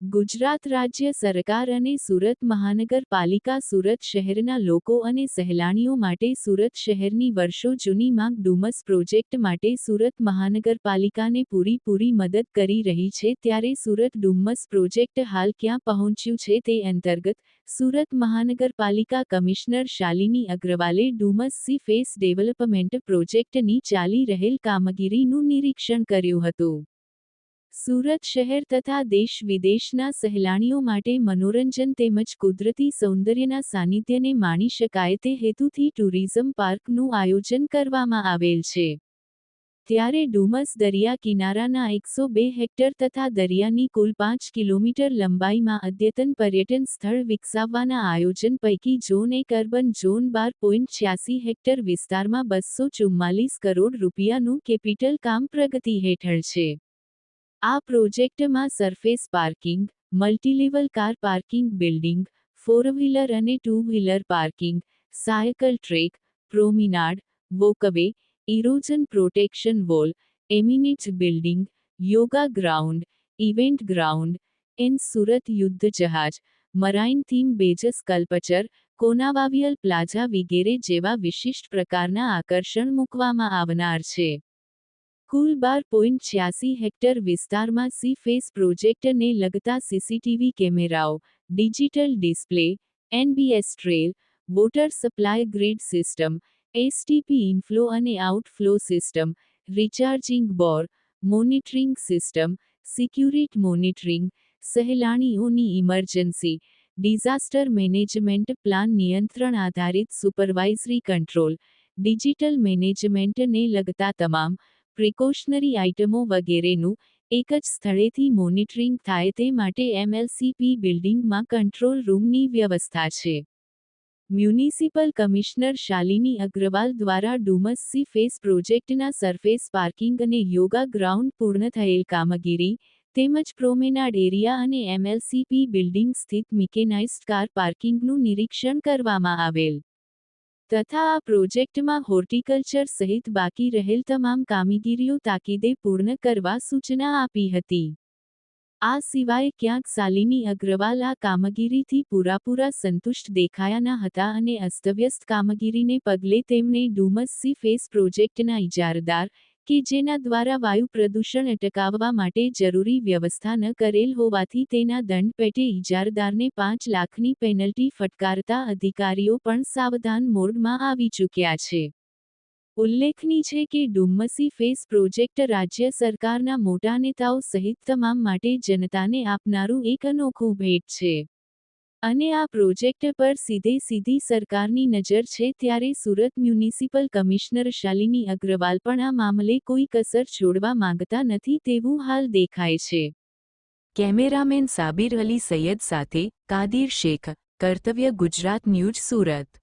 ગુજરાત રાજ્ય સરકાર અને સુરત મહાનગરપાલિકા સુરત શહેરના લોકો અને સહેલાણીઓ માટે સુરત શહેરની વર્ષો જૂની માંગ ડુમસ પ્રોજેક્ટ માટે સુરત મહાનગરપાલિકાને પૂરી મદદ કરી રહી છે ત્યારે સુરત ડુમસ પ્રોજેક્ટ હાલ ક્યાં પહોંચ્યું છે તે અંતર્ગત સુરત મહાનગરપાલિકા કમિશનર શાલિની અગ્રવાલે ડુમસ સી ફેસ ડેવલપમેન્ટ પ્રોજેક્ટની ચાલી રહેલ કામગીરીનું નિરીક્ષણ કર્યું હતું। સુરત શહેર તથા દેશ વિદેશના સહેલાણીઓ માટે મનોરંજન તેમજ કુદરતી સૌંદર્યના સાનિધ્યને માણી શકાય તે હેતુથી ટુરિઝમ પાર્કનું આયોજન કરવામાં આવેલ છે। ત્યારે ડુમસ દરિયા કિનારાના 102 હેક્ટર તથા દરિયાની કુલ 5 કિલોમીટર લંબાઈમાં અદ્યતન પર્યટન સ્થળ વિકસાવવાના આયોજન પૈકી ઝોન 1 અર્બન ઝોન 12.86 હેક્ટર વિસ્તારમાં 244 કરોડ રૂપિયાનું કેપિટલ કામ પ્રગતિ હેઠળ છે। આ પ્રોજેક્ટમાં surface parking, multilevel car parking building, 4 wheeler અને 2 wheeler parking, cycle track, promenade, walkway, erosion protection wall, amenities building, yoga ground, event ground, એન સુરત યુદ્ધ જહાજ, marine theme base sculpture, convivial plaza વગેરે જેવા વિશિષ્ટ પ્રકારના આકર્ષણ મૂકવામાં આવનાર છે। કુલ 12.86 હેક્ટર વિસ્તારમાં સી ફેસ પ્રોજેક્ટને લગતા સીસીટીવી કેમેરાઓ, digital display, NBS trail, water supply grid system, STP inflow અને outflow system, recharging bore, monitoring system, security monitoring, સહેલાણીઓની ઇમરજન્સી, ડિઝાસ્ટર મેનેજમેન્ટ પ્લાન નિયંત્રણ આધારિત સુપરવાઇઝરી કંટ્રોલ, ડિજિટલ મેનેજમેન્ટને લગતા તમામ પ્રિકોશનરી આઇટમો વગેરેનું એક જ સ્થળેથી મોનિટરિંગ થાય તે માટે એમએલસીપી બિલ્ડિંગમાં કંટ્રોલ રૂમની વ્યવસ્થા છે। મ્યુનિસિપલ કમિશનર શાલિની અગ્રવાલ દ્વારા ડુમસ સી ફેસ પ્રોજેક્ટના સરફેસ પાર્કિંગ અને યોગા ગ્રાઉન્ડ પૂર્ણ થયેલ કામગીરી તેમજ પ્રોમેનાડ એરિયા અને એમએલસીપી બિલ્ડિંગ સ્થિત મિકેનાઇઝ્ડ કાર પાર્કિંગનું નિરીક્ષણ કરવામાં આવેલ તથા આ પ્રોજેક્ટમાં હોર્ટિકલ્ચર સહિત બાકી રહેલ તમામ કામગીરીઓ તાકીદે પૂર્ણ કરવા સૂચના આપી હતી। આ સિવાય ક્યાંક શાલિની અગ્રવાલ આ કામગીરીથી પૂરાપૂરા સંતુષ્ટ દેખાયા ન હતા અને અસ્તવ્યસ્ત કામગીરીને પગલે તેમણે ડુમસ સી ફેસ પ્રોજેક્ટના ઇજારદાર કે જેના દ્વારા વાયુ પ્રદૂષણ અટકાવવા માટે જરૂરી વ્યવસ્થા ન કરેલ હોવાથી તેના દંડ પેટે ઇજારદારને 5 લાખની પેનલ્ટી ફટકારતા અધિકારીઓ પણ સાવધાન મોડમાં આવી ચૂક્યા છે। ઉલ્લેખનીય છે કે ડુમ્મસી ફેસ પ્રોજેક્ટ રાજ્ય સરકારના મોટા નેતાઓ સહિત તમામ માટે જનતાને આપનારું એક અનોખું ભેટ છે અને આ પ્રોજેક્ટ પર સીધી સરકારની નજર છે ત્યારે સુરત મ્યુનિસિપલ કમિશનર શાલિની અગ્રવાલ પણ આ મામલે કોઈ કસર છોડવા માંગતા નથી તેવું હાલ દેખાય છે। કેમેરામેન સાબિર અલી સૈયદ સાથે કાદિર શેખ, કર્તવ્ય ગુજરાત ન્યૂઝ સુરત।